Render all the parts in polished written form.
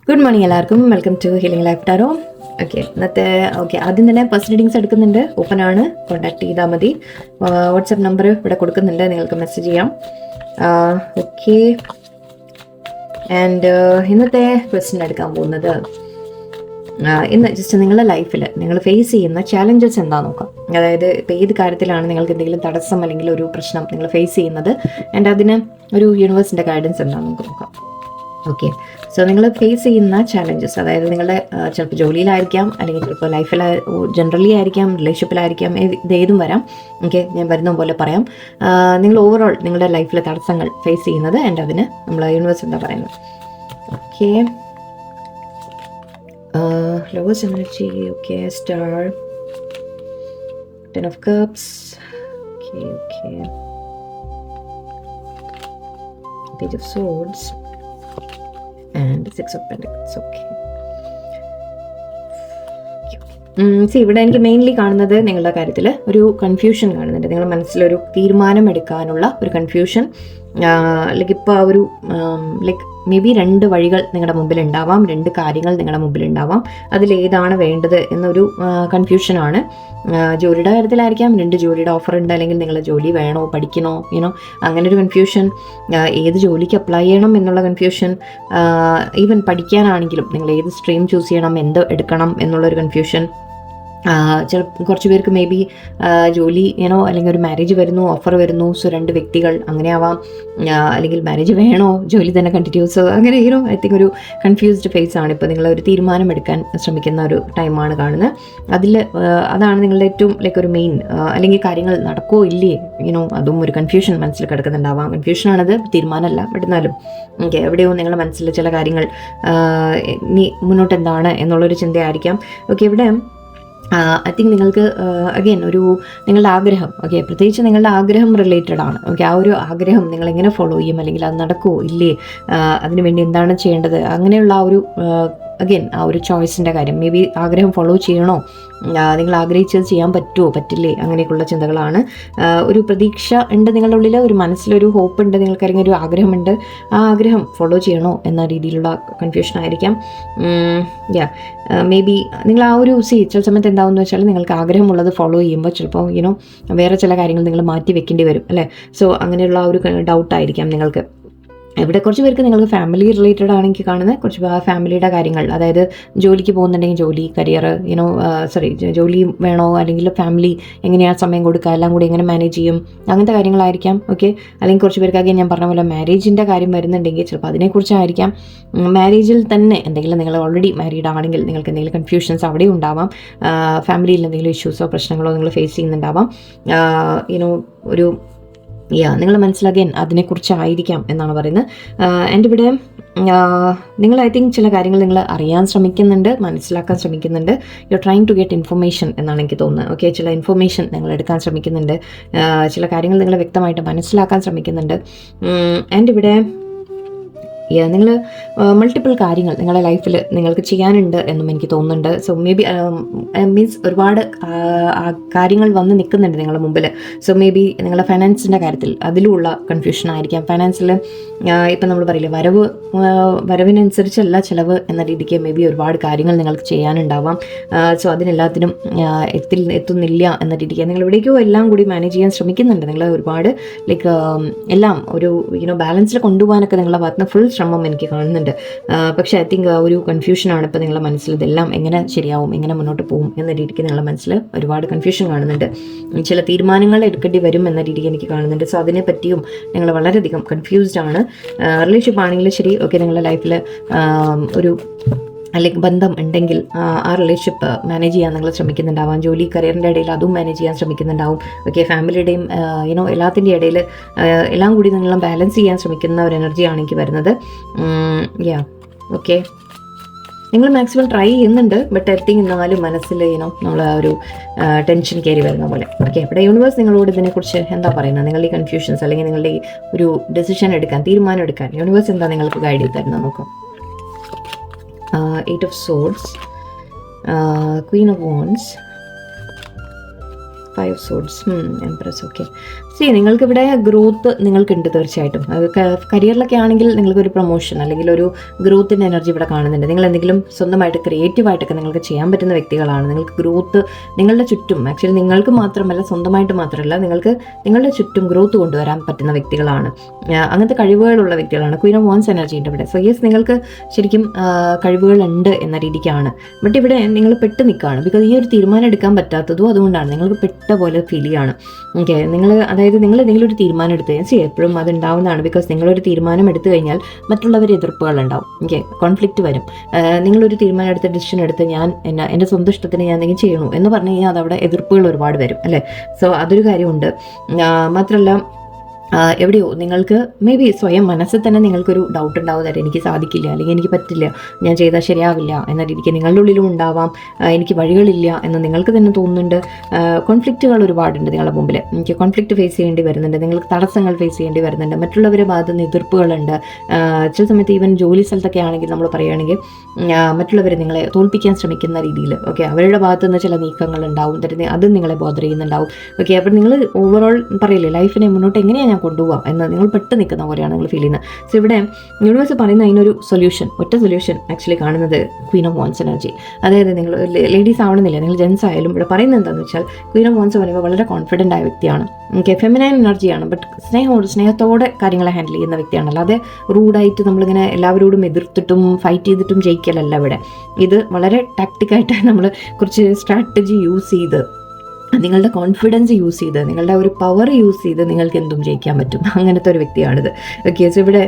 Good morning എല്ലാവർക്കും. Welcome to healing life tarot. ഇന്നത്തെ ആദ്യം തന്നെ ഫസ്റ്റ് റീഡിങ്സ് എടുക്കുന്നുണ്ട്. ഓപ്പൺ ആണ്, കോൺടാക്ട് ചെയ്താൽ മതി. വാട്സപ്പ് നമ്പർ ഇവിടെ കൊടുക്കുന്നുണ്ട്, നിങ്ങൾക്ക് മെസ്സേജ് ചെയ്യാം. ആൻഡ് ഇന്നത്തെ ക്വസ്റ്റ്യൻ എടുക്കാൻ പോകുന്നത്, ഇന്ന് ജസ്റ്റ് നിങ്ങളുടെ ലൈഫിൽ നിങ്ങൾ ഫേസ് ചെയ്യുന്ന ചാലഞ്ചസ് എന്താ നോക്കാം. അതായത് ഇപ്പോൾ ഏത് കാര്യത്തിലാണ് നിങ്ങൾക്ക് എന്തെങ്കിലും തടസ്സം അല്ലെങ്കിൽ ഒരു പ്രശ്നം നിങ്ങൾ ഫേസ് ചെയ്യുന്നത്, ആൻഡ് അതിന് ഒരു യൂണിവേഴ്സിൻ്റെ ഗൈഡൻസ് എന്താ നമുക്ക് നോക്കാം. സോ നിങ്ങൾ ഫേസ് ചെയ്യുന്ന ചാലഞ്ചസ്, അതായത് നിങ്ങളുടെ ചിലപ്പോൾ ജോലിയിലായിരിക്കാം, അല്ലെങ്കിൽ ചിലപ്പോൾ ലൈഫിൽ ജനറലി ആയിരിക്കാം, റിലേഷൻഷിപ്പിലായിരിക്കാം, ഇതേതും വരാം. ഞാൻ വരുന്ന പോലെ പറയാം. നിങ്ങൾ ഓവറോൾ നിങ്ങളുടെ ലൈഫിലെ തടസ്സങ്ങൾ ഫേസ് ചെയ്യുന്നത്, ആൻഡ് അതിന് നമ്മൾ യൂണിവേഴ്സ് എന്താ പറയുന്നത്. Lowest energy, star, 10 of cups, page of swords, and 6 of pentacles. ഇവിടെ എനിക്ക് മെയിൻലി കാണുന്നത് നിങ്ങളുടെ കാര്യത്തിൽ ഒരു കൺഫ്യൂഷൻ കാണുന്നുണ്ട്. നിങ്ങളുടെ മനസ്സിലൊരു തീരുമാനം എടുക്കാനുള്ള ഒരു കൺഫ്യൂഷൻ. ലൈക്ക് ഇപ്പോൾ ആ ഒരു ലൈക്ക് മേ ബി 2 വഴികൾ നിങ്ങളുടെ മുമ്പിൽ ഉണ്ടാവാം, 2 കാര്യങ്ങൾ നിങ്ങളുടെ മുമ്പിൽ ഉണ്ടാവാം. അതിലേതാണ് വേണ്ടത് എന്നൊരു കൺഫ്യൂഷനാണ്. ജോലിയുടെ കാര്യത്തിലായിരിക്കാം, 2 ജോലിയുടെ ഓഫർ ഉണ്ട്, അല്ലെങ്കിൽ നിങ്ങൾ ജോലി വേണോ പഠിക്കണോ അങ്ങനെ ഒരു കൺഫ്യൂഷൻ. ഏത് ജോലിക്ക് അപ്ലൈ ചെയ്യണം എന്നുള്ള കൺഫ്യൂഷൻ. ഈവൻ പഠിക്കാനാണെങ്കിലും നിങ്ങൾ ഏത് സ്ട്രീം ചൂസ് ചെയ്യണം, എന്ത് എടുക്കണം എന്നുള്ളൊരു കൺഫ്യൂഷൻ. കുറച്ച് പേർക്ക് മേ ബി ജോലി അല്ലെങ്കിൽ ഒരു മാരേജ് വരുന്നു, ഓഫർ വരുന്നു, സോ 2 വ്യക്തികൾ അങ്ങനെ ആവാം. അല്ലെങ്കിൽ മാരേജ് വേണോ, ജോലി തന്നെ കണ്ടിന്യൂസ്, അങ്ങനെ ഐ തിങ്ക് ഒരു കൺഫ്യൂസ്ഡ് ഫേസ് ആണ്. ഇപ്പോൾ നിങ്ങൾ ഒരു തീരുമാനം എടുക്കാൻ ശ്രമിക്കുന്ന ഒരു ടൈമാണ് കാണുന്നത്. അതാണ് നിങ്ങളുടെ ഏറ്റവും ലൈക്ക് ഒരു മെയിൻ, അല്ലെങ്കിൽ കാര്യങ്ങൾ നടക്കുമോ ഇല്ലേ അതും ഒരു കൺഫ്യൂഷൻ മനസ്സിൽ കിടക്കുന്നുണ്ടാവാം. കൺഫ്യൂഷനാണത്, തീരുമാനമല്ല. എന്നാലും എവിടെയോ നിങ്ങളുടെ മനസ്സിൽ ചില കാര്യങ്ങൾ ഇനി മുന്നോട്ട് എന്താണ് എന്നുള്ളൊരു ചിന്തയായിരിക്കാം. ഇവിടെ ഐ തിങ്ക് നിങ്ങൾക്ക് അഗെയിൻ ഒരു നിങ്ങളുടെ ആഗ്രഹം, പ്രത്യേകിച്ച് നിങ്ങളുടെ ആഗ്രഹം റിലേറ്റഡ് ആണ്. ആ ഒരു ആഗ്രഹം നിങ്ങൾ എങ്ങനെ ഫോളോ ചെയ്യും, അല്ലെങ്കിൽ അത് നടക്കുമോ ഇല്ലേ, അതിനുവേണ്ടി എന്താണ് ചെയ്യേണ്ടത്, അങ്ങനെയുള്ള ആ ഒരു അഗെയിൻ ആ ഒരു ചോയ്സിൻ്റെ കാര്യം. മേ ബി ആഗ്രഹം ഫോളോ ചെയ്യണോ, നിങ്ങൾ ആഗ്രഹിച്ചത് ചെയ്യാൻ പറ്റുമോ പറ്റില്ലേ, അങ്ങനെയൊക്കെയുള്ള ചിന്തകളാണ്. ഒരു പ്രതീക്ഷ ഉണ്ട് നിങ്ങളുടെ ഉള്ളിൽ, ഒരു മനസ്സിലൊരു ഹോപ്പ് ഉണ്ട്, നിങ്ങൾക്കറിയാൻ ഒരു ആഗ്രഹമുണ്ട്. ആ ആഗ്രഹം ഫോളോ ചെയ്യണോ എന്ന രീതിയിലുള്ള കൺഫ്യൂഷൻ ആയിരിക്കാം. മേ ബി നിങ്ങൾ ആ ഒരു ചില സമയത്ത് എന്താണെന്ന് വെച്ചാൽ, നിങ്ങൾക്ക് ആഗ്രഹമുള്ളത് ഫോളോ ചെയ്യുമ്പോൾ ചിലപ്പോൾ വേറെ ചില കാര്യങ്ങൾ നിങ്ങൾ മാറ്റി വെക്കേണ്ടി വരും അല്ലേ. സോ അങ്ങനെയുള്ള ആ ഒരു ഡൗട്ടായിരിക്കാം നിങ്ങൾക്ക്. ഇവിടെ കുറച്ച് പേർക്ക് നിങ്ങൾക്ക് ഫാമിലി റിലേറ്റഡ് ആണ് എനിക്ക് കാണുന്നത്. കുറച്ച് ഫാമിലിയുടെ കാര്യങ്ങൾ, അതായത് ജോലിക്ക് പോകുന്നുണ്ടെങ്കിൽ ജോലി, കരിയർ, ജോലി വേണോ, അല്ലെങ്കിൽ ഫാമിലി എങ്ങനെയാണ് സമയം കൊടുക്കുക, എല്ലാം കൂടി എങ്ങനെ മാനേജ് ചെയ്യും, അങ്ങനത്തെ കാര്യങ്ങളായിരിക്കാം. അല്ലെങ്കിൽ കുറച്ച് പേർക്കാകെ ഞാൻ പറഞ്ഞ പോലെ മാരേജിൻ്റെ കാര്യം വരുന്നുണ്ടെങ്കിൽ ചിലപ്പോൾ അതിനെക്കുറിച്ചായിരിക്കാം. മാരേജിൽ തന്നെ എന്തെങ്കിലും നിങ്ങൾ ഓൾറെഡി മാരീഡ് ആണെങ്കിൽ നിങ്ങൾക്ക് എന്തെങ്കിലും കൺഫ്യൂഷൻസ് അവിടെ ഉണ്ടാവാം. ഫാമിലിയിൽ എന്തെങ്കിലും ഇഷ്യൂസോ പ്രശ്നങ്ങളോ നിങ്ങൾ ഫേസ് ചെയ്യുന്നുണ്ടാവാം. ഒരു നിങ്ങൾ മനസ്സിലാക്കിയാൽ അതിനെക്കുറിച്ചായിരിക്കാം എന്നാണ് പറയുന്നത്. എൻ്റെ ഇവിടെ നിങ്ങൾ ഐ തിങ്ക് ചില കാര്യങ്ങൾ നിങ്ങൾ അറിയാൻ ശ്രമിക്കുന്നുണ്ട്, മനസ്സിലാക്കാൻ ശ്രമിക്കുന്നുണ്ട്. You are trying to get information എന്നാണ് എനിക്ക് തോന്നുന്നത്. ചില ഇൻഫർമേഷൻ നിങ്ങൾ എടുക്കാൻ ശ്രമിക്കുന്നുണ്ട്, ചില കാര്യങ്ങൾ നിങ്ങൾ വ്യക്തമായിട്ട് മനസ്സിലാക്കാൻ ശ്രമിക്കുന്നുണ്ട്. എൻ്റെ ഇവിടെ നിങ്ങൾ മൾട്ടിപ്പിൾ കാര്യങ്ങൾ നിങ്ങളുടെ ലൈഫിൽ നിങ്ങൾക്ക് ചെയ്യാനുണ്ട് എന്നും എനിക്ക് തോന്നുന്നുണ്ട്. സോ മേ ബി മീൻസ് ഒരുപാട് കാര്യങ്ങൾ വന്ന് നിൽക്കുന്നുണ്ട് നിങ്ങളുടെ മുമ്പിൽ. സോ മേ ബി നിങ്ങളുടെ ഫൈനാൻസിൻ്റെ കാര്യത്തിൽ അതിലുമുള്ള കൺഫ്യൂഷൻ ആയിരിക്കാം. ഫൈനാൻസിൽ ഇപ്പം നമ്മൾ പറയില്ലേ, വരവിനനുസരിച്ചല്ല ചിലവ് എന്ന രീതിക്ക് മേ ബി ഒരുപാട് കാര്യങ്ങൾ നിങ്ങൾക്ക് ചെയ്യാനുണ്ടാവാം. സോ അതിനെല്ലാത്തിനും എത്തുന്നില്ല എന്ന രീതിക്ക് നിങ്ങൾ എവിടേക്കോ എല്ലാം കൂടി മാനേജ് ചെയ്യാൻ ശ്രമിക്കുന്നുണ്ട്. നിങ്ങൾ ഒരുപാട് ലൈക്ക് എല്ലാം ഒരു ബാലൻസിൽ കൊണ്ടുപോകാനൊക്കെ നിങ്ങളുടെ ഭാഗത്ത് നിന്ന് ഫുൾ ശ്രമം എനിക്ക് കാണുന്നുണ്ട്. പക്ഷേ ഐ തിങ്ക് ഒരു കൺഫ്യൂഷനാണ് ഇപ്പോൾ നിങ്ങളുടെ മനസ്സിൽ. ഇതെല്ലാം എങ്ങനെ ശരിയാവും, എങ്ങനെ മുന്നോട്ട് പോകും എന്ന രീതിക്ക് നിങ്ങളുടെ മനസ്സിൽ ഒരുപാട് കൺഫ്യൂഷൻ കാണുന്നുണ്ട്. ചില തീരുമാനങ്ങൾ എടുക്കേണ്ടി വരും എന്ന രീതിക്ക് എനിക്ക് കാണുന്നുണ്ട്. സോ അതിനെ പറ്റിയും നിങ്ങൾ വളരെയധികം കൺഫ്യൂസ്ഡ് ആണ്. റിലേഷൻഷിപ്പ് ആണെങ്കിലും ശരി, നിങ്ങളുടെ ലൈഫിൽ ഒരു അല്ലെങ്കിൽ ബന്ധം ഉണ്ടെങ്കിൽ ആ റിലേഷൻഷിപ്പ് മാനേജ് ചെയ്യാൻ നിങ്ങൾ ശ്രമിക്കുന്നുണ്ടാവാം. ജോലി കരിയറിൻ്റെ ഇടയിൽ അതും മാനേജ് ചെയ്യാൻ ശ്രമിക്കുന്നുണ്ടാവും. ഫാമിലിയുടെയും എല്ലാത്തിൻ്റെ ഇടയിൽ എല്ലാം കൂടി നിങ്ങൾ ബാലൻസ് ചെയ്യാൻ ശ്രമിക്കുന്ന ഒരു എനർജിയാണ് എനിക്ക് വരുന്നത്. നിങ്ങൾ മാക്സിമം ട്രൈ ചെയ്യുന്നുണ്ട്, ബട്ട് ഐ തിങ്ക് എന്നാലും മനസ്സിൽ നമ്മൾ ആ ഒരു ടെൻഷൻ കയറി വരുന്ന പോലെ. ഇവിടെ യൂണിവേഴ്സ് നിങ്ങളോട് ഇതിനെക്കുറിച്ച് എന്താ പറയുന്നത്, നിങ്ങളുടെ ഈ കൺഫ്യൂഷൻസ് അല്ലെങ്കിൽ നിങ്ങളുടെ ഈ ഒരു ഡിസിഷൻ എടുക്കാൻ, തീരുമാനം എടുക്കാൻ യൂണിവേഴ്സ് എന്താ നിങ്ങൾക്ക് ഗൈഡ് ചെയ്ത് തരുന്നത് നോക്കാം. 8 of Swords, Queen of Wands, 5 of Swords, Empress. നിങ്ങൾക്കിവിടെ ഗ്രോത്ത് നിങ്ങൾക്കുണ്ട് തീർച്ചയായിട്ടും. കരിയറിലൊക്കെ ആണെങ്കിൽ നിങ്ങൾക്കൊരു പ്രൊമോഷൻ അല്ലെങ്കിൽ ഒരു ഗ്രോത്തിൻ്റെ എനർജി ഇവിടെ കാണുന്നുണ്ട്. നിങ്ങൾ എന്തെങ്കിലും സ്വന്തമായിട്ട് ക്രിയേറ്റീവായിട്ടൊക്കെ നിങ്ങൾക്ക് ചെയ്യാൻ പറ്റുന്ന വ്യക്തികളാണ്. നിങ്ങൾക്ക് ഗ്രോത്ത് നിങ്ങളുടെ ചുറ്റും, ആക്ച്വലി നിങ്ങൾക്ക് മാത്രമല്ല, സ്വന്തമായിട്ട് മാത്രമല്ല, നിങ്ങൾക്ക് നിങ്ങളുടെ ചുറ്റും ഗ്രോത്ത് കൊണ്ടുവരാൻ പറ്റുന്ന വ്യക്തികളാണ്. അങ്ങനത്തെ കഴിവുകളുള്ള വ്യക്തികളാണ്. ക്വീൻ ഓഫ് വാൻസ് എനർജി ഉണ്ട് ഇവിടെ. സോ യെസ്, നിങ്ങൾക്ക് ശരിക്കും കഴിവുകളുണ്ട് എന്ന രീതിക്കാണ്. ബട്ട് ഇവിടെ നിങ്ങൾ പെട്ട് നിൽക്കുകയാണ്. ബിക്കോസ് ഈ ഒരു തീരുമാനം എടുക്കാൻ പറ്റാത്തതും അതുകൊണ്ടാണ്. നിങ്ങൾക്ക് പെട്ട പോലെ ഫീൽ ചെയ്യാണ്. ഓക്കെ, അതായത് നിങ്ങൾ എന്തെങ്കിലും ഒരു തീരുമാനം എടുത്ത് കഴിഞ്ഞാൽ എപ്പോഴും അത് ഉണ്ടാവുന്നതാണ്. ബിക്കോസ് നിങ്ങളൊരു തീരുമാനം എടുത്തു കഴിഞ്ഞാൽ മറ്റുള്ളവർ എതിർപ്പുകൾ ഉണ്ടാവും. ഓക്കെ, കോൺഫ്ലിക്റ്റ് വരും. നിങ്ങളൊരു തീരുമാനം എടുത്ത് ഡിസിഷൻ എടുത്ത് എൻ്റെ സ്വന്തം ഇഷ്ടത്തിന് ഞാൻ എന്തെങ്കിലും ചെയ്യണു എന്ന് പറഞ്ഞു കഴിഞ്ഞാൽ അതവിടെ എതിർപ്പുകൾ ഒരുപാട് വരും അല്ലേ. സോ അതൊരു കാര്യമുണ്ട്. മാത്രമല്ല എവിടെയോ നിങ്ങൾക്ക് മേ ബി സ്വയം മനസ്സിൽ തന്നെ നിങ്ങൾക്കൊരു ഡൗട്ട് ഉണ്ടാവും, തരാം എനിക്ക് സാധിക്കില്ല, അല്ലെങ്കിൽ എനിക്ക് പറ്റില്ല, ഞാൻ ചെയ്താൽ ശരിയാവില്ല എന്ന രീതിക്ക് നിങ്ങളുടെ ഉള്ളിലും ഉണ്ടാവാം. എനിക്ക് വഴികളില്ല എന്ന് നിങ്ങൾക്ക് തന്നെ തോന്നുന്നുണ്ട്. കോൺഫ്ലിക്റ്റുകൾ ഒരുപാടുണ്ട് നിങ്ങളുടെ മുമ്പിൽ. എനിക്ക് കോൺഫ്ലിക്റ്റ് ഫേസ് ചെയ്യേണ്ടി വരുന്നുണ്ട്, നിങ്ങൾക്ക് തടസ്സങ്ങൾ ഫേസ് ചെയ്യേണ്ടി വരുന്നുണ്ട്, മറ്റുള്ളവരെ ഭാഗത്ത് നിന്ന് എതിർപ്പുകളുണ്ട്. ചില സമയത്ത് ഈവൻ ജോലി സ്ഥലത്തൊക്കെ ആണെങ്കിൽ നമ്മൾ പറയുകയാണെങ്കിൽ മറ്റുള്ളവർ നിങ്ങളെ തോൽപ്പിക്കാൻ ശ്രമിക്കുന്ന രീതിയിൽ ഓക്കെ അവരുടെ ഭാഗത്തു നിന്ന് ചില നീക്കങ്ങൾ ഉണ്ടാവും, അത് നിങ്ങളെ ബോധർ ചെയ്യുന്നുണ്ടാവും. ഓക്കെ, അപ്പോൾ നിങ്ങൾ ഓവറോൾ പറയില്ലേ ലൈഫിനെ മുന്നോട്ട് എങ്ങനെയാണ് ഞാൻ കൊണ്ടുപോകാം എന്ന് നിങ്ങൾ പെട്ട് നിൽക്കുന്ന പോലെയാണ് നിങ്ങൾ ഫീൽ ചെയ്യുന്നത്. സോ ഇവിടെ യൂണിവേഴ്സ് പറയുന്ന അതിനൊരു സൊല്യൂഷൻ, ഒറ്റ സൊല്യൂഷൻ ആക്ച്വലി കാണുന്നത് ക്വീൻ ഓഫ് വാൻസ് എനർജി. അതായത് നിങ്ങൾ ലേഡീസ് ആവണമെന്നില്ല, നിങ്ങൾ ജെൻസ് ആയാലും ഇവിടെ പറയുന്നത് എന്താണെന്ന് വെച്ചാൽ ക്വീൻ ഓഫ് വാൻസ് പറയുമ്പോൾ വളരെ കോൺഫിഡൻ്റ് ആയ വ്യക്തിയാണ്. ഓക്കെ, ഫെമിനൈൻ എനർജിയാണ്. ബട്ട് സ്നേഹത്തോടെ കാര്യങ്ങളെ ഹാൻഡിൽ ചെയ്യുന്ന വ്യക്തിയാണ്. അല്ലാതെ റൂഡായിട്ട് നമ്മളിങ്ങനെ എല്ലാവരോടും എതിർത്തിട്ടും ഫൈറ്റ് ചെയ്തിട്ടും ജയിക്കലല്ല ഇവിടെ. ഇത് വളരെ ടാക്ടിക്കായിട്ട് നമ്മൾ കുറച്ച് സ്ട്രാറ്റജി യൂസ് ചെയ്ത് നിങ്ങളുടെ കോൺഫിഡൻസ് യൂസ് ചെയ്ത് നിങ്ങളുടെ ഒരു പവർ യൂസ് ചെയ്ത് നിങ്ങൾക്ക് എന്തും ജയിക്കാൻ പറ്റും. അങ്ങനത്തെ ഒരു വ്യക്തിയാണിത്. ഓക്കെ, സോ ഇവിടെ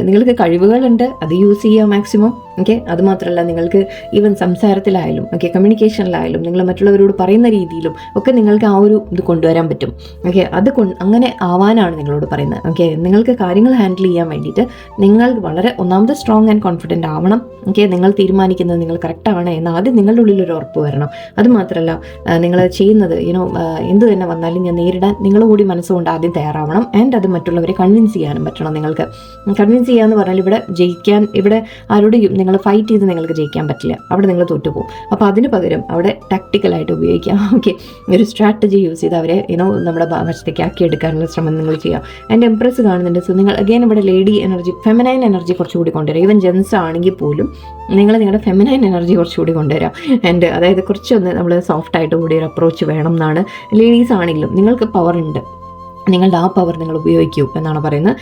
നിങ്ങൾക്ക് കഴിവുകളുണ്ട്, അത് യൂസ് ചെയ്യുക മാക്സിമം. ഓക്കെ, അതുമാത്രമല്ല നിങ്ങൾക്ക് ഈവൻ സംസാരത്തിലായാലും ഓക്കെ കമ്മ്യൂണിക്കേഷനിലായാലും നിങ്ങൾ മറ്റുള്ളവരോട് പറയുന്ന രീതിയിലും ഒക്കെ നിങ്ങൾക്ക് ആ ഒരു ഇത് കൊണ്ടുവരാൻ പറ്റും. ഓക്കെ, അങ്ങനെ ആവാനാണ് നിങ്ങളോട് പറയുന്നത്. ഓക്കെ, നിങ്ങൾക്ക് കാര്യങ്ങൾ ഹാൻഡിൽ ചെയ്യാൻ വേണ്ടിയിട്ട് നിങ്ങൾ വളരെ ഒന്നാമത് സ്ട്രോങ് ആൻഡ് കോൺഫിഡൻ്റ് ആവണം. ഓക്കെ, നിങ്ങൾ തീരുമാനിക്കുന്നത് നിങ്ങൾ കറക്റ്റാണ് എന്ന് ആദ്യം നിങ്ങളുടെ ഉള്ളിലൊരു ഉറപ്പ് വരണം. അതുമാത്രമല്ല നിങ്ങൾ ചെയ്യുന്നത് എന്ത് തന്നെ വന്നാലും ഞാൻ നേരിടാൻ നിങ്ങൾ കൂടി മനസ്സുകൊണ്ട് ആദ്യം തയ്യാറാവണം. ആൻഡ് അത് മറ്റുള്ളവരെ കൺവിൻസ് ചെയ്യാനും പറ്റണം. നിങ്ങൾക്ക് കൺവിൻസ് ചെയ്യാന്ന് പറഞ്ഞാൽ ഇവിടെ ആരോടെയും നിങ്ങൾ ഫൈറ്റ് ചെയ്ത് നിങ്ങൾക്ക് ജയിക്കാൻ പറ്റില്ല, അവിടെ നിങ്ങൾ തോറ്റുപോകും. അപ്പോൾ അതിന് പകരം അവിടെ ടാക്ടിക്കലായിട്ട് ഉപയോഗിക്കാം. ഓക്കെ, ഒരു സ്ട്രാറ്റജി യൂസ് ചെയ്ത് അവരെ നമ്മുടെ വശത്തേക്ക് ആക്കിയെടുക്കാനുള്ള ശ്രമം നിങ്ങൾ ചെയ്യാം. എൻ്റെ എംപ്രസ് കാണുന്നുണ്ട്. സോ നിങ്ങൾ അഗൈൻ ഇവിടെ ലേഡി എനർജി, ഫെമിനൈൻ എനർജി കുറച്ചുകൂടി കൊണ്ടുവരാം. ഈവൻ ജെൻസ് ആണെങ്കിൽ പോലും നിങ്ങളുടെ ഫെമിനൈൻ എനർജി കുറച്ചുകൂടി കൊണ്ടുവരാം. ആൻഡ് അതായത് കുറച്ചൊന്ന് നമ്മൾ സോഫ്റ്റായിട്ട് കൂടി ഒരു അപ്രോച്ച് വേണം എന്നാണ്. ലേഡീസ് ആണെങ്കിലും നിങ്ങൾക്ക് പവർ ഉണ്ട്, നിങ്ങളുടെ ആ പവർ നിങ്ങൾ ഉപയോഗിക്കൂ എന്നാണ് പറയുന്നത്.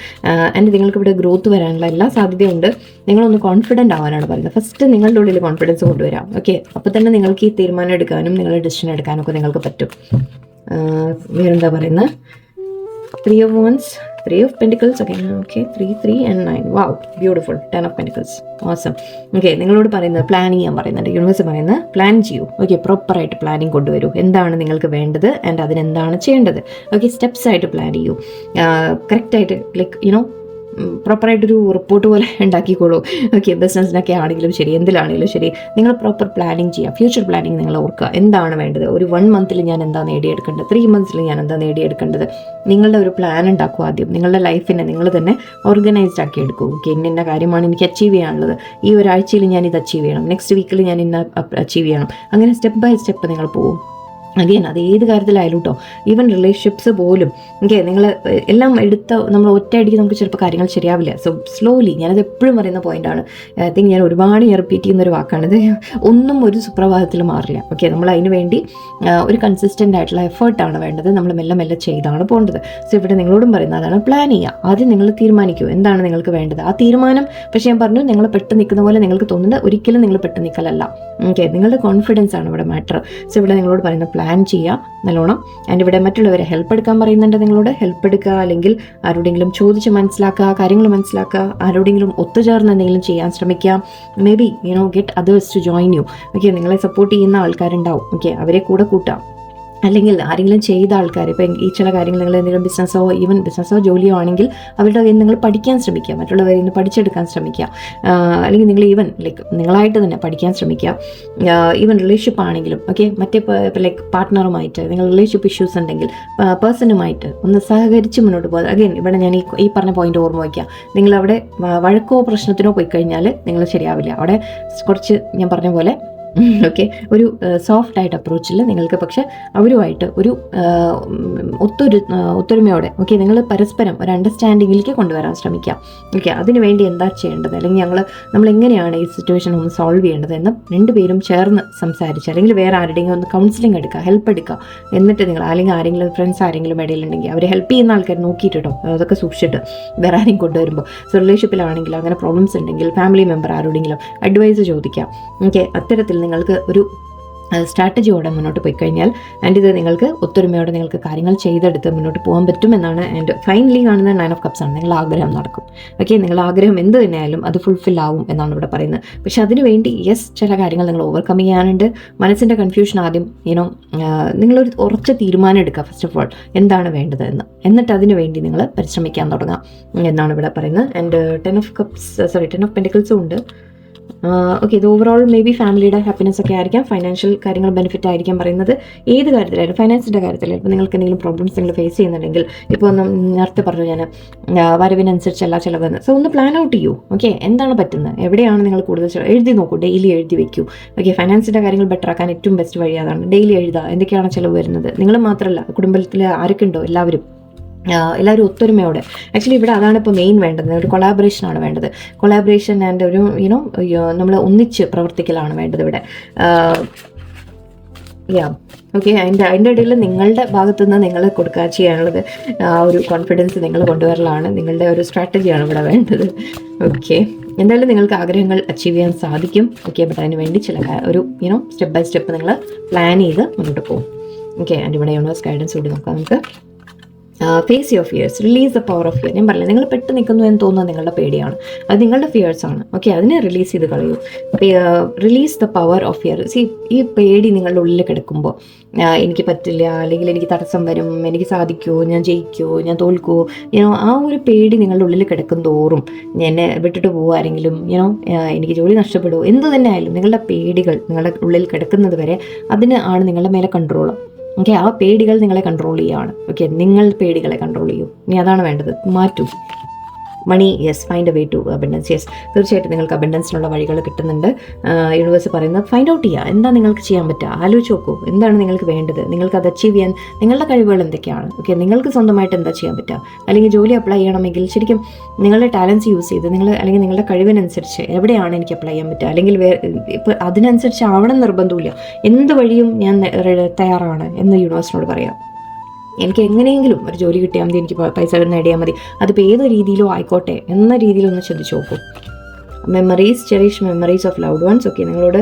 ആൻഡ് നിങ്ങൾക്ക് ഇവിടെ ഗ്രോത്ത് വരാനുള്ള എല്ലാ സാധ്യതയുണ്ട്. നിങ്ങളൊന്ന് കോൺഫിഡൻ്റ് ആവാനാണ് പറയുന്നത്. ഫസ്റ്റ് നിങ്ങളുടെ ഉള്ളിൽ കോൺഫിഡൻസ് കൊണ്ടുവരാം. ഓക്കെ, അപ്പോൾ തന്നെ നിങ്ങൾക്ക് ഈ തീരുമാനം എടുക്കാനും നിങ്ങളുടെ ഡിസിഷൻ എടുക്കാനൊക്കെ നിങ്ങൾക്ക് പറ്റും. വേറെന്താ പറയുന്നത്? 3 of Wands, 3 of Pentacles again. Okay, 3, 3 and 9. Wow, beautiful. 10 of Pentacles. Awesome. Okay, നിങ്ങളോട് പറയുന്നത് പ്ലാൻ ചെയ്യാൻ പറയുന്നുണ്ട്. യൂണിവേഴ്സ് പറയുന്നത് പ്ലാൻ ചെയ്യൂ. ഓക്കെ, പ്രോപ്പറായിട്ട് പ്ലാനിങ് കൊണ്ടുവരൂ. എന്താണ് നിങ്ങൾക്ക് വേണ്ടത് ആൻഡ് അതിനെന്താണ് ചെയ്യേണ്ടത്. ഓക്കെ, സ്റ്റെപ്സ് ആയിട്ട് പ്ലാൻ ചെയ്യൂ. കറക്റ്റായിട്ട് ലൈക്ക് പ്രോപ്പറായിട്ടൊരു റിപ്പോർട്ട് പോലെ ഉണ്ടാക്കിക്കോളൂ. ഓക്കെ, ബിസിനസ്സിനൊക്കെ ആണെങ്കിലും ശരി, എന്തിലാണെങ്കിലും ശരി, നിങ്ങൾ പ്രോപ്പർ പ്ലാനിങ് ചെയ്യുക. ഫ്യൂച്ചർ പ്ലാനിങ് നിങ്ങൾ ഓർക്കുക. എന്താണ് വേണ്ടത്? ഒരു 1 മന്തിൽ ഞാൻ എന്താ നേടിയെടുക്കേണ്ടത്, 3 മന്ത്സിൽ ഞാൻ എന്താ നേടിയെടുക്കേണ്ടത്. നിങ്ങളുടെ ഒരു പ്ലാൻ ഉണ്ടാക്കുക. ആദ്യം നിങ്ങളുടെ ലൈഫിനെ നിങ്ങൾ തന്നെ ഓർഗനൈസ്ഡ് ആക്കി എടുക്കൂ. ഓക്കെ, ഇന്ന കാര്യമാണ് എനിക്ക് അച്ചീവ് ചെയ്യാനുള്ളത്, ഈ ഒരാഴ്ചയിൽ ഞാൻ ഇത് അച്ചീവ് ചെയ്യണം, നെക്സ്റ്റ് വീക്കിൽ ഞാൻ ഇന്ന അച്ചീവ് ചെയ്യണം. അങ്ങനെ സ്റ്റെപ്പ് ബൈ സ്റ്റെപ്പ് നിങ്ങൾ പോകും. അഗെയിൻ അത് ഏത് കാര്യത്തിലായാലും കേട്ടോ, ഈവൻ റിലേഷൻഷിപ്സ് പോലും. ഓക്കെ, നിങ്ങൾ എല്ലാം നമ്മൾ ഒറ്റയടിക്ക് നമുക്ക് ചിലപ്പോൾ കാര്യങ്ങൾ ശരിയാവില്ല. സോ സ്ലോലി, ഞാനത് എപ്പോഴും പറയുന്ന പോയിൻ്റാണ്. ഐ തിങ്ക് ഞാൻ ഒരുപാട് റിപ്പീറ്റ് ചെയ്യുന്നൊരു വാക്കാണിത്. ഒന്നും ഒരു സുപ്രഭാതത്തിൽ മാറില്ല. ഓക്കെ, നമ്മൾ അതിന് വേണ്ടി ഒരു കൺസിസ്റ്റൻ്റ് ആയിട്ടുള്ള എഫേർട്ടാണ് വേണ്ടത്. നമ്മൾ മെല്ലെ മെല്ലെ ചെയ്താണ് പോകേണ്ടത്. സോ ഇവിടെ നിങ്ങളോടും പറയുന്നത് അതാണ്, പ്ലാൻ ചെയ്യുക. ആദ്യം നിങ്ങൾ തീരുമാനിക്കൂ എന്താണ് നിങ്ങൾക്ക് വേണ്ടത്. ആ തീരുമാനം പക്ഷേ ഞാൻ പറഞ്ഞു, നിങ്ങൾ പെട്ട് നിൽക്കുന്ന പോലെ നിങ്ങൾക്ക് തോന്നുന്നത് ഒരിക്കലും നിങ്ങൾ പെട്ട് നിൽക്കലല്ല. ഓക്കെ, നിങ്ങളുടെ കോൺഫിഡൻസ് ആണ് ഇവിടെ മാറ്റർ. സോ ഇവിടെ നിങ്ങളോട് പറയുന്ന പ്ലാൻ ചെയ്യുക നല്ലോണം. ആൻഡ് ഇവിടെ മറ്റുള്ളവരെ ഹെൽപ്പ് എടുക്കാൻ പറയുന്നുണ്ട്. നിങ്ങളോട് ഹെൽപ്പ് എടുക്കുക, അല്ലെങ്കിൽ ആരോടെങ്കിലും ചോദിച്ച് മനസ്സിലാക്കുക, കാര്യങ്ങൾ മനസ്സിലാക്കുക, ആരോടെങ്കിലും ഒത്തുചേർന്ന് എന്തെങ്കിലും ചെയ്യാൻ ശ്രമിക്കുക. Maybe get others to join you. Okay, നിങ്ങളെ സപ്പോർട്ട് ചെയ്യുന്ന ആൾക്കാരുണ്ടാവും. ഓക്കെ, അവരെ കൂടെ കൂട്ടാം. അല്ലെങ്കിൽ ആരെങ്കിലും ചെയ്ത ആൾക്കാർ, ഇപ്പോൾ ഈ ചില കാര്യങ്ങൾ നിങ്ങൾ എന്തെങ്കിലും ബിസിനസ്സോ ജോലിയോ ആണെങ്കിൽ അവരുടെ കയ്യിൽ നിങ്ങൾ പഠിക്കാൻ ശ്രമിക്കുക, മറ്റുള്ളവരിൽ നിന്ന് പഠിച്ചെടുക്കാൻ ശ്രമിക്കുക. അല്ലെങ്കിൽ നിങ്ങൾ നിങ്ങളായിട്ട് തന്നെ പഠിക്കാൻ ശ്രമിക്കുക. ഈവൻ റിലേഷൻഷിപ്പ് ആണെങ്കിലും ഓക്കെ, മറ്റേ ലൈക്ക് പാർട്ട്ണറുമായിട്ട് നിങ്ങൾ റിലേഷൻഷിപ്പ് ഇഷ്യൂസ് ഉണ്ടെങ്കിൽ പേഴ്സണുമായിട്ട് ഒന്ന് സഹകരിച്ച് മുന്നോട്ട് പോകുക. അഗൈൻ ഇവിടെ ഞാൻ ഈ പറഞ്ഞ പോയിന്റ് ഓർമ്മ വയ്ക്കുക. നിങ്ങളവിടെ വഴക്കോ പ്രശ്നത്തിനോ പോയി കഴിഞ്ഞാൽ നിങ്ങൾ ശരിയാവില്ല. അവിടെ കുറച്ച് ഞാൻ പറഞ്ഞ പോലെ ഓക്കെ, ഒരു സോഫ്റ്റ് ആയിട്ട് അപ്രോച്ചിൽ നിങ്ങൾക്ക് പക്ഷെ അവരുമായിട്ട് ഒരു ഒത്തൊരുമയോടെ ഓക്കെ നിങ്ങൾ പരസ്പരം ഒരു അണ്ടർസ്റ്റാൻഡിങ്ങിലേക്ക് കൊണ്ടുവരാൻ ശ്രമിക്കാം. ഓക്കെ, അതിനുവേണ്ടി എന്താ ചെയ്യേണ്ടത്, അല്ലെങ്കിൽ നമ്മൾ എങ്ങനെയാണ് ഈ സിറ്റുവേഷൻ ഒന്ന് സോൾവ് ചെയ്യേണ്ടത് എന്ന് രണ്ടുപേരും ചേർന്ന് സംസാരിച്ച്, അല്ലെങ്കിൽ വേറെ ആരുടെയെങ്കിലും ഒന്ന് കൗൺസിലിംഗ് എടുക്കുക, ഹെൽപ്പ് എടുക്കുക. എന്നിട്ട് നിങ്ങൾ അല്ലെങ്കിൽ ആരെങ്കിലും ഫ്രണ്ട്സ് ആരെങ്കിലും ഇടയിലുണ്ടെങ്കിൽ അവരെ ഹെൽപ്പ് ചെയ്യുന്ന ആൾക്കാർ നോക്കിയിട്ട് കേട്ടോ, അതൊക്കെ സൂക്ഷിച്ചിട്ട് വേറെ ആരെയും കൊണ്ടുവരുമ്പോൾ. സോ റിലേഷൻഷിപ്പിലാണെങ്കിൽ അങ്ങനെ പ്രോബ്ലംസ് ഉണ്ടെങ്കിൽ ഫാമിലി മെമ്പർ ആരോടെങ്കിലും അഡ്വൈസ് ചോദിക്കാം. ഓക്കെ, അത്തരത്തിൽ നിങ്ങൾക്ക് ഒരു സ്ട്രാറ്റജിയോടെ മുന്നോട്ട് പോയി കഴിഞ്ഞാൽ ആൻഡ് ഇത് നിങ്ങൾക്ക് ഒത്തൊരുമയോടെ നിങ്ങൾക്ക് കാര്യങ്ങൾ ചെയ്തെടുത്ത് മുന്നോട്ട് പോകാൻ പറ്റുമെന്നാണ്. ആൻഡ് ഫൈനലി കാണുന്ന 9 of Cups ആണ്. നിങ്ങളുടെ ആഗ്രഹം നടക്കും. ഓക്കെ, നിങ്ങളുടെ ആഗ്രഹം എന്ത് തന്നെയായാലും അത് ഫുൾഫിൽ ആവും എന്നാണ് ഇവിടെ പറയുന്നത്. പക്ഷെ അതിനുവേണ്ടി ചില കാര്യങ്ങൾ നിങ്ങൾ ഓവർകം ചെയ്യാനുണ്ട്. മനസ്സിൻ്റെ കൺഫ്യൂഷൻ ആദ്യം നിങ്ങളൊരു ഉറച്ച തീരുമാനം എടുക്കുക. ഫസ്റ്റ് ഓഫ് ഓൾ എന്താണ് വേണ്ടത് എന്നിട്ട് അതിനു വേണ്ടി നിങ്ങൾ പരിശ്രമിക്കാൻ തുടങ്ങാം എന്നാണ് ഇവിടെ പറയുന്നത്. ആൻഡ് 10 of Pentacles ഉണ്ട്. ഓക്കെ, ഇത് ഓവറോൾ മേ ബി ഫാമിലിയുടെ ഹാപ്പിനെസ് ഒക്കെ ആയിരിക്കാം, ഫൈനാൻഷ്യൽ കാര്യങ്ങൾ ബെനിഫിറ്റ് ആയിരിക്കാം പറയുന്നത്. ഏത് കാര്യത്തിലായാലും ഫൈനാൻസിൻ്റെ കാര്യത്തിലായാലും ഇപ്പോൾ നിങ്ങൾക്ക് എന്തെങ്കിലും പ്രോബ്ലംസ് നിങ്ങൾ ഫേസ് ചെയ്യുന്നുണ്ടെങ്കിൽ, ഇപ്പോൾ നേരത്തെ പറഞ്ഞു ഞാൻ വരവിനനുസരിച്ചല്ല ചിലവെന്ന്. സോ ഒന്ന് പ്ലാൻ ഔട്ട് ചെയ്യൂ. ഓക്കെ, എന്താണ് പറ്റുന്നത്, എവിടെയാണ് നിങ്ങൾ കൂടുതൽ എഴുതി നോക്കൂ, ഡെയിലി എഴുതി വെക്കൂ. ഓക്കെ, ഫൈനാൻസിൻ്റെ കാര്യങ്ങൾ ബെറ്റർ ആക്കാൻ ഏറ്റവും ബെസ്റ്റ് വഴി അതാണ്. ഡെയിലി എഴുതുക, എന്തൊക്കെയാണ് ചിലവ് വരുന്നത്. നിങ്ങൾ മാത്രമല്ല, കുടുംബത്തിൽ ആരൊക്കെ ഉണ്ടോ എല്ലാവരും ഒത്തൊരുമയോടെ. ആക്ച്വലി ഇവിടെ അതാണ് ഇപ്പോൾ മെയിൻ വേണ്ടത്. ഒരു കൊളാബറേഷനാണ് വേണ്ടത്. കൊളാബറേഷൻ ആൻഡ് ഒരു നമ്മൾ ഒന്നിച്ച് പ്രവർത്തിക്കലാണ് വേണ്ടത് ഇവിടെ. ഓക്കെ, അതിൻ്റെ ഇടയിൽ നിങ്ങളുടെ ഭാഗത്തുനിന്ന് നിങ്ങൾ കൊടുക്കുക ചെയ്യാനുള്ളത് ഒരു കോൺഫിഡൻസ് നിങ്ങൾ കൊണ്ടുവരലാണ്. നിങ്ങളുടെ ഒരു സ്ട്രാറ്റജിയാണ് ഇവിടെ വേണ്ടത്. ഓക്കെ, എന്തായാലും നിങ്ങൾക്ക് ആഗ്രഹങ്ങൾ അച്ചീവ് ചെയ്യാൻ സാധിക്കും. ഓക്കെ, ബട്ട് അതിന് വേണ്ടി ചില ഒരു സ്റ്റെപ്പ് ബൈ സ്റ്റെപ്പ് നിങ്ങൾ പ്ലാൻ ചെയ്ത് മുന്നോട്ട് പോകും. ഓക്കെ, ആൻഡ് ഇവിടെ യൂണിവേഴ്സ് ഗൈഡൻസ് കൂടി നോക്കാം നമുക്ക്. Face your fears, release the power of fear. ഞാൻ പറഞ്ഞില്ല, നിങ്ങൾ പെട്ട് നിൽക്കുന്നു എന്ന് തോന്നുന്നത് നിങ്ങളുടെ പേടിയാണ്, അത് നിങ്ങളുടെ ഫിയേഴ്സ് ആണ്. ഓക്കെ, അതിനെ റിലീസ് ചെയ്ത് കളയൂ. Release the power of fear. ഈ പേടി നിങ്ങളുടെ ഉള്ളിൽ കിടക്കുമ്പോൾ എനിക്ക് പറ്റില്ല, അല്ലെങ്കിൽ എനിക്ക് തടസ്സം വരും, എനിക്ക് സാധിക്കുമോ, ഞാൻ ജയിക്കുമോ, ഞാൻ തോൽക്കുമോ, ആ ഒരു പേടി നിങ്ങളുടെ ഉള്ളിൽ കിടക്കും തോറും, എന്നെ വിട്ടിട്ട് പോകുമാരെങ്കിലും, എനിക്ക് ജോലി നഷ്ടപ്പെടുമോ, എന്ത് തന്നെ ആയാലും നിങ്ങളുടെ പേടികൾ നിങ്ങളുടെ ഉള്ളിൽ കിടക്കുന്നത് വരെ അതിന് ആണ് നിങ്ങളുടെ മേലെ കൺട്രോൾ. ഓക്കെ, ആ പേടികൾ നിങ്ങളെ കൺട്രോൾ ചെയ്യുകയാണ്. ഓക്കെ, നിങ്ങൾ പേടികളെ കൺട്രോൾ ചെയ്യൂ. ഇനി അതാണ് വേണ്ടത്, മാറ്റൂ. Money, find a way to abundance. തീർച്ചയായിട്ടും നിങ്ങൾക്ക് അബൻഡൻസിനുള്ള വഴികൾ കിട്ടുന്നുണ്ട്. യൂണിവേഴ്സ് പറയുന്നത് ഫൈൻഡ് ഔട്ട് ചെയ്യുക, എന്താ നിങ്ങൾക്ക് ചെയ്യാൻ പറ്റുക, ആലോചിച്ച് നോക്കൂ, എന്താണ് നിങ്ങൾക്ക് വേണ്ടത്, നിങ്ങൾക്ക് അത് അച്ചീവ് ചെയ്യാൻ നിങ്ങളുടെ കഴിവുകൾ എന്തൊക്കെയാണ്. ഓക്കെ, നിങ്ങൾക്ക് സ്വന്തമായിട്ട് എന്താ ചെയ്യാൻ പറ്റുക, അല്ലെങ്കിൽ ജോലി അപ്ലൈ ചെയ്യണമെങ്കിൽ ശരിക്കും നിങ്ങളുടെ ടാലൻസ് യൂസ് ചെയ്ത് അല്ലെങ്കിൽ നിങ്ങളുടെ കഴിവിനനുസരിച്ച് എവിടെയാണ് എനിക്ക് അപ്ലൈ ചെയ്യാൻ പറ്റുക, അല്ലെങ്കിൽ ഇപ്പോൾ അതിനനുസരിച്ച് ആവണം നിർബന്ധമില്ല, എന്ത് വഴിയും ഞാൻ തയ്യാറാണ് എന്ന് യൂണിവേഴ്സിനോട് പറയാം. എനിക്ക് എങ്ങനെയെങ്കിലും ഒരു ജോലി കിട്ടിയാൽ മതി, എനിക്ക് പൈസ നേടിയാൽ മതി, അതിപ്പോൾ ഏത് രീതിയിലോ ആയിക്കോട്ടെ എന്ന രീതിയിലൊന്ന് ചിന്തിച്ച് നോക്കൂ. Memories, cherish memories of loved once. Okay, നിങ്ങളോട്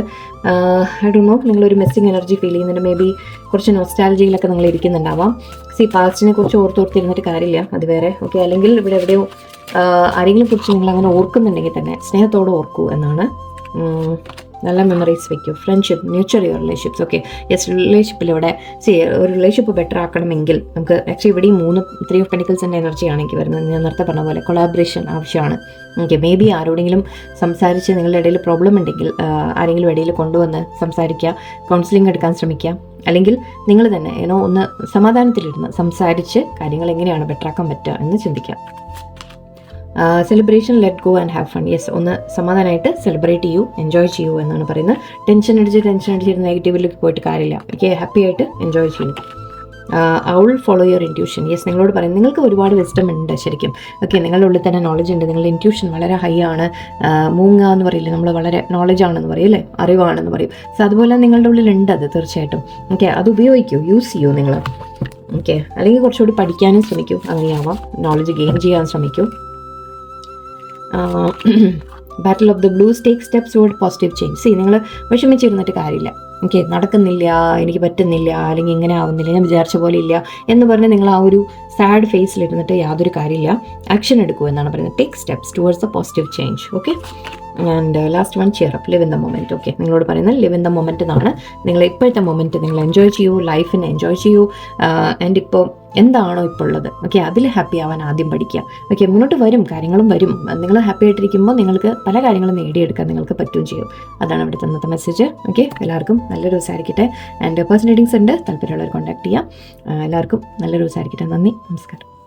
ഐ ഡോണ്ട് നോ, നിങ്ങളൊരു മിസ്സിങ് എനർജി ഫീൽ ചെയ്യുന്നുണ്ട്. മേ ബി കുറച്ച് നൊസ്റ്റാൾജിയിലൊക്കെ നിങ്ങൾ ഇരിക്കുന്നുണ്ടാവാം. പാസ്റ്റിനെ കുറിച്ച് ഓർത്തിരുന്നിട്ട് കാര്യമില്ല, അത് വേറെ. ഓക്കെ, അല്ലെങ്കിൽ ഇവിടെ എവിടെയോ ആരെങ്കിലും കുറിച്ച് നിങ്ങൾ അങ്ങനെ ഓർക്കുന്നുണ്ടെങ്കിൽ തന്നെ സ്നേഹത്തോടെ ഓർക്കൂ എന്നാണ്. നല്ല മെമ്മറീസ് വെക്കൂ. Friendship, nurture your relationships. Okay, റിലേഷൻഷിപ്പിലൂടെ ഒരു റിലേഷൻഷിപ്പ് ബെറ്റർ ആക്കണമെങ്കിൽ നമുക്ക് ആക്ച്വലി ഇവിടെ 3 of Pentaclesൻ്റെ എനർജിയാണ് എനിക്ക് വരുന്നത്. ഞാൻ നേരത്തെ പറഞ്ഞ പോലെ കൊളാബറേഷൻ ആവശ്യമാണ്. ഓക്കെ, മേ ബി ആരോടെങ്കിലും സംസാരിച്ച് നിങ്ങളുടെ ഇടയിൽ പ്രോബ്ലം ഉണ്ടെങ്കിൽ ആരെങ്കിലും ഇടയിൽ കൊണ്ടുവന്ന് സംസാരിക്കുക, കൗൺസിലിംഗ് എടുക്കാൻ ശ്രമിക്കുക, അല്ലെങ്കിൽ നിങ്ങൾ തന്നെ ഒന്ന് സമാധാനത്തിലിരുന്ന് സംസാരിച്ച് കാര്യങ്ങൾ എങ്ങനെയാണ് ബെറ്റർ ആക്കാൻ പറ്റുക എന്ന് ചിന്തിക്കാം. Celebration, let go and have fun. ഒന്ന് സമാധാനമായിട്ട് സെലിബ്രേറ്റ് ചെയ്യൂ, എൻജോയ് ചെയ്യൂ എന്നാണ് പറയുന്നത്. ടെൻഷൻ അടിച്ച് നെഗറ്റീവിലേക്ക് പോയിട്ട് കാര്യമില്ല. ഓക്കെ, ഹാപ്പി ആയിട്ട് എൻജോയ് ചെയ്യൂ. Owl follow your intuition. നിങ്ങൾക്ക് പറയുന്നത് നിങ്ങൾക്ക് ഒരുപാട് വിസ്ഡം ഉണ്ട് ശരിക്കും. ഓക്കെ, നിങ്ങളുടെ ഉള്ളിൽ തന്നെ നോളജ് ഉണ്ട്, നിങ്ങളുടെ ഇൻറ്റ്യൂഷൻ വളരെ ഹൈ ആണ്. മൂങ്ങ എന്ന് പറയില്ലേ, നമ്മൾ വളരെ നോളജ് ആണെന്ന് പറയും അല്ലേ, അറിവാണെന്ന് പറയും. സോ അതുപോലെ നിങ്ങളുടെ ഉള്ളിലുണ്ട് അത് തീർച്ചയായിട്ടും. ഓക്കെ, അത് ഉപയോഗിക്കൂ, യൂസ് ചെയ്യൂ നിങ്ങൾ. ഓക്കെ, അല്ലെങ്കിൽ കുറച്ചുകൂടി പഠിക്കാനും ശ്രമിക്കൂ, അങ്ങനെയാവാം. നോളജ് ഗെയിൻ ചെയ്യാൻ ശ്രമിക്കൂ. Battle of the blues, take steps toward positive change. നിങ്ങൾ വിഷമിച്ചിരുന്നിട്ട് കാര്യമില്ല. ഓക്കെ, നടക്കുന്നില്ല, എനിക്ക് പറ്റുന്നില്ല, അല്ലെങ്കിൽ ഇങ്ങനെ ആവുന്നില്ല, ഞാൻ വിചാരിച്ച പോലെ ഇല്ല എന്ന് പറഞ്ഞ് നിങ്ങൾ ആ ഒരു സാഡ് ഫേസിലിരുന്നിട്ട് യാതൊരു കാര്യമില്ല. ആക്ഷൻ എടുക്കൂ എന്നാണ് പറയുന്നത്. Take steps towards the positive change. Okay, and last one, cheer up, live in the moment. Okay, നിങ്ങളോട് പറയുന്നത് ലിവ് ഇൻ ദ മൊമെൻറ്റ് എന്നാണ്. നിങ്ങൾ ഇപ്പോഴത്തെ മൊമെൻറ്റ് നിങ്ങൾ എൻജോയ് ചെയ്യൂ, ലൈഫിനെ എൻജോയ് ചെയ്യൂ. ആൻഡ് ഇപ്പോൾ എന്താണോ ഇപ്പോൾ ഉള്ളത്, ഓക്കെ, അതിൽ ഹാപ്പി ആവാൻ ആദ്യം പഠിക്കുക. ഓക്കെ, മുന്നോട്ട് വരും, കാര്യങ്ങളും വരും. നിങ്ങൾ ഹാപ്പി ആയിട്ടിരിക്കുമ്പോൾ നിങ്ങൾക്ക് പല കാര്യങ്ങളും നേടിയെടുക്കാൻ നിങ്ങൾക്ക് പറ്റുകയും ചെയ്യും. അതാണ് ഇവിടുത്തെ ഇന്നത്തെ മെസ്സേജ്. ഓക്കെ, എല്ലാവർക്കും നല്ലൊരു ദിവസമായിരിക്കട്ടെ. ആൻഡ് പേഴ്സണൽ റീഡിങ്സ് ഉണ്ട്, താല്പര്യമുള്ളവർ കോൺടാക്ട് ചെയ്യാം. എല്ലാവർക്കും നല്ലൊരു ദിവസമായിരിക്കട്ടെ. നന്ദി, നമസ്കാരം.